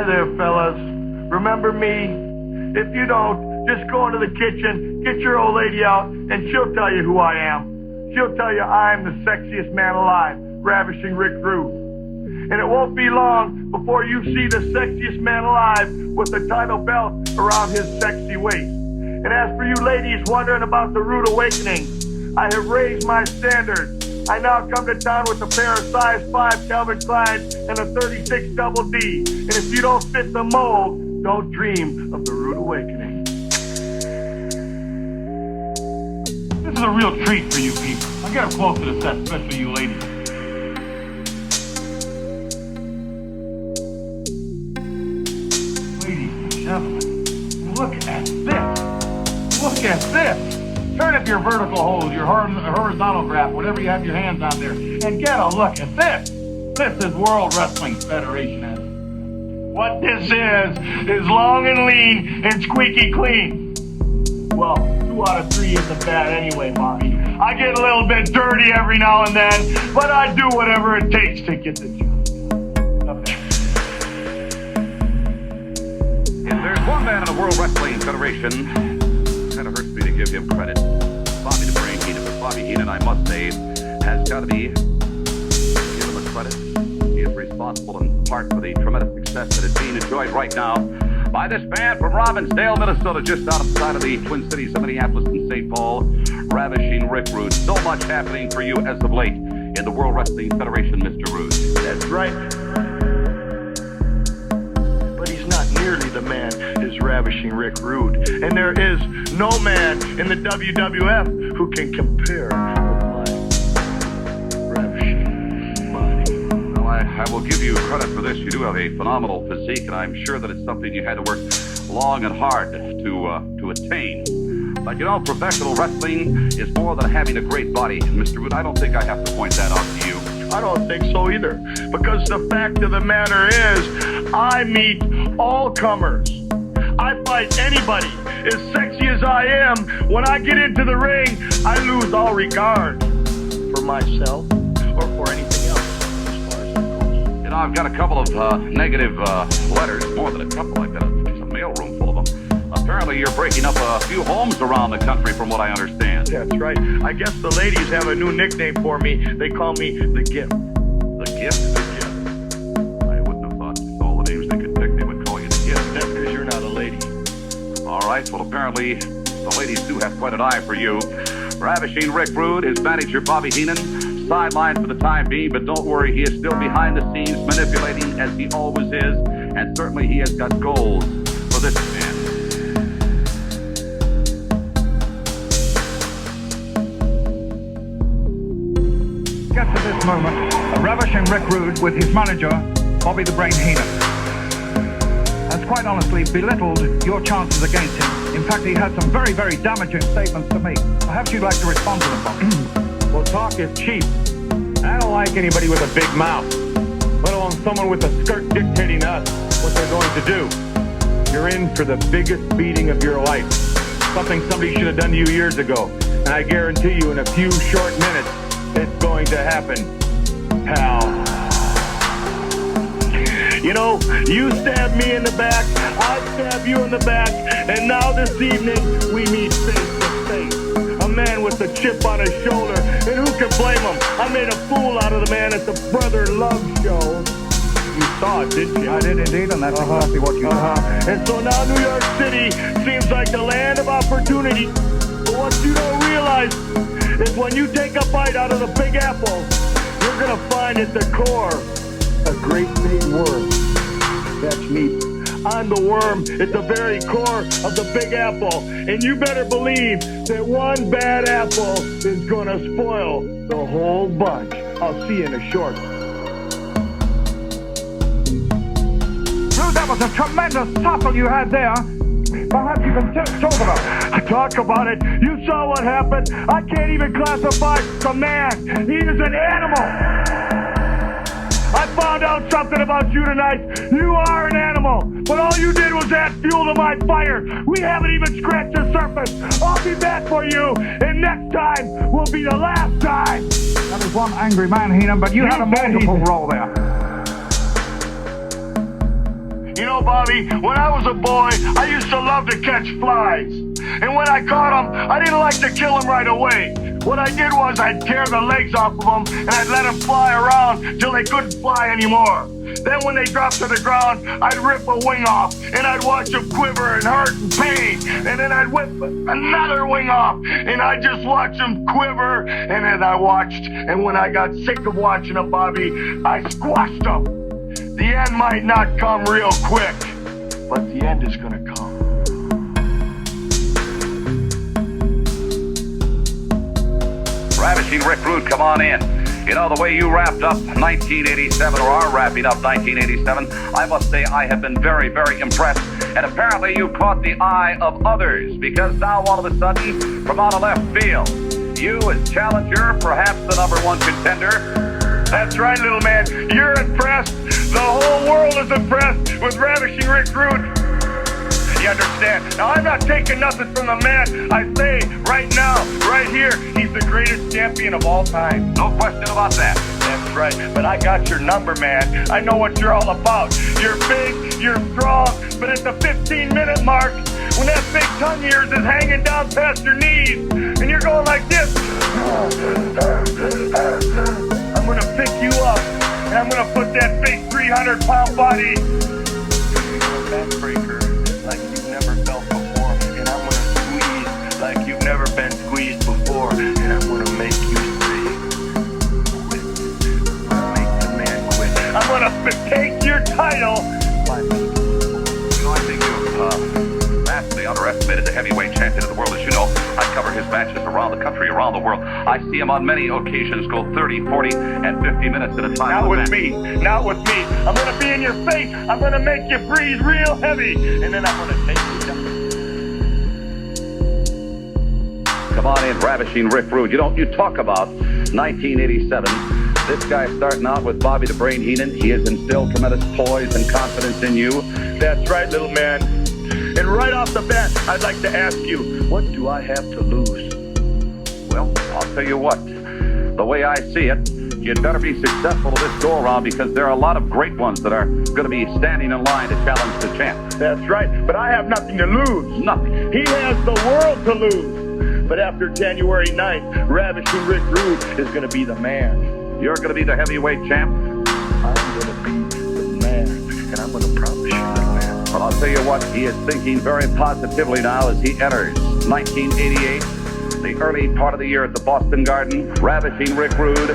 Hi there, fellas. Remember me? If you don't, just go into the kitchen, get your old lady out, and she'll tell you who I am. She'll tell you I'm the sexiest man alive, Ravishing Rick Rude. And it won't be long before you see the sexiest man alive with the title belt around his sexy waist. And as for you ladies wondering about the rude awakening, I have raised my standards. I now come to town with a pair of size 5 Calvin Kleins and a 36 double D. And if you don't fit the mold, don't dream of the rude awakening. This is a real treat for you people. Now get up close to the set, especially you ladies. Ladies and gentlemen, look at this. Look at this. Turn up your vertical hold, your horizontal graph, whatever you have your hands on there, and get a look at this. This is World Wrestling Federation. What this is long and lean and squeaky clean. Well, 2 out of 3 isn't bad anyway, Bobby. I get a little bit dirty every now and then, but I do whatever it takes to get the job. Okay. If there's one man in the World Wrestling Federation, kind of hurts me to give him credit. Bobby the Brain Heenan. But Bobby Heenan, I must say, has got to be given the credit. He is responsible in part for the tremendous success that is being enjoyed right now by this man from Robbinsdale, Minnesota, just outside of the Twin Cities of Minneapolis and St. Paul, Ravishing Rick Rude. So much happening for you as of late in the World Wrestling Federation, Mr. Rude. That's right. But he's not nearly the man as Ravishing Rick Rude. And there is no man in the WWF who can compare with my ravishing body. Well, I will give you credit for this. You do have a phenomenal physique, and I'm sure that it's something you had to work long and hard to attain. But you know, professional wrestling is more than having a great body. Mr. Wood, I don't think I have to point that out to you. I don't think so either. Because the fact of the matter is, I meet all comers. I fight anybody. As sexy as I am, when I get into the ring, I lose all regard for myself or for anything else as far as that goes. You know, I've got a couple of negative letters, more than a couple. I've got a mailroom full of them. Apparently, you're breaking up a few homes around the country, from what I understand. That's right. I guess the ladies have a new nickname for me. They call me the Gift. The Gift? The Gift. I wouldn't have thought just all the names they could pick, they would call you the Gift. That's because you're not a lady. All right. Well, apparently, the ladies do have quite an eye for you. Ravishing Rick Rude, his manager, Bobby Heenan, sidelined for the time being, but don't worry, he is still behind the scenes, manipulating as he always is, and certainly he has got goals for this man. Just at this moment, Ravishing Rick Rude with his manager, Bobby the Brain Heenan, has quite honestly belittled your chances against him. In fact, he had some very, very damaging statements to make. Perhaps you'd like to respond to them, Bobby. Well, talk is cheap. I don't like anybody with a big mouth, let alone someone with a skirt dictating to us what they're going to do. You're in for the biggest beating of your life. Something somebody should have done to you years ago. And I guarantee you in a few short minutes, it's going to happen, pal. You know, you stab me in the back, I stab you in the back, and now this evening we meet face to face. A man with a chip on his shoulder, and who can blame him? I made a fool out of the man at the Brother Love show. You saw it, didn't you? I did indeed, and that's exactly what you did. And so now New York City seems like the land of opportunity. But what you don't realize is when you take a bite out of the Big Apple, you're going to find at the core a great big worm. That's me. I'm the worm at the very core of the Big Apple. And you better believe that one bad apple is going to spoil the whole bunch. I'll see you in a short. Rude, that was a tremendous tussle you had there. Perhaps you can talk about it. Talk about it. You saw what happened. I can't even classify the man. He is an animal. I found out something about you tonight. You are an animal. But all you did was add fuel to my fire. We haven't even scratched the surface. I'll be back for you. And next time will be the last time. That is one angry man, Heenan, but you had a multiple role there. You know, Bobby, when I was a boy, I used to love to catch flies. And when I caught them, I didn't like to kill them right away. What I did was I'd tear the legs off of them and I'd let them fly around till they couldn't fly anymore. Then when they dropped to the ground, I'd rip a wing off and I'd watch them quiver and hurt and pain. And then I'd whip another wing off and I'd just watch them quiver. And then I watched, and when I got sick of watching them, Bobby, I squashed them. The end might not come real quick, but the end is gonna come. Ravishing Rick Rude, come on in. You know, the way you wrapped up 1987, or are wrapping up 1987, I must say I have been very, very impressed. And apparently you caught the eye of others, because now all of a sudden, from out of left field, you as challenger, perhaps the #1 contender. That's right, little man. You're impressed. The whole world is impressed with Ravishing Rick Rude. You understand? Now, I'm not taking nothing from the man. I say right now, right here, he's the greatest champion of all time. No question about that. That's right. But I got your number, man. I know what you're all about. You're big, you're strong, but at the 15-minute mark, when that big tongue of yours is hanging down past your knees, and you're going like this, I'm going to pick you up, and I'm going to put that big 300-pound body in a backbreaker like you've never felt before, and I'm going to squeeze like you've never been squeezed before, and I'm going to make you say, quit. I'm going to make the man quit. I'm going to take your title by me. You know, I think you've vastly underestimated the heavyweight champion of the world. As you know, I cover his matches around the country, around the world. I see him on many occasions go 30, 40, and 50 minutes at a time. Not with me. Not with me. I'm going to be in your face. I'm going to make you breathe real heavy. And then I'm going to take you down. Come on in, Ravishing Rick Rude. You talk about 1987. This guy starting out with Bobby the Brain Heenan. He has instilled tremendous poise and confidence in you. That's right, little man. And right off the bat, I'd like to ask you, what do I have to lose? Well, I'll tell you what. The way I see it, you'd better be successful this go-around, because there are a lot of great ones that are going to be standing in line to challenge the champ. That's right, but I have nothing to lose. Nothing. He has the world to lose. But after January 9th, Ravishing Rick Rude is going to be the man. You're going to be the heavyweight champ? I'm going to be the man, and I'm going to promise you, little man. Well, I'll tell you what, he is thinking very positively now as he enters 1988, the early part of the year at the Boston Garden. Ravishing Rick Rude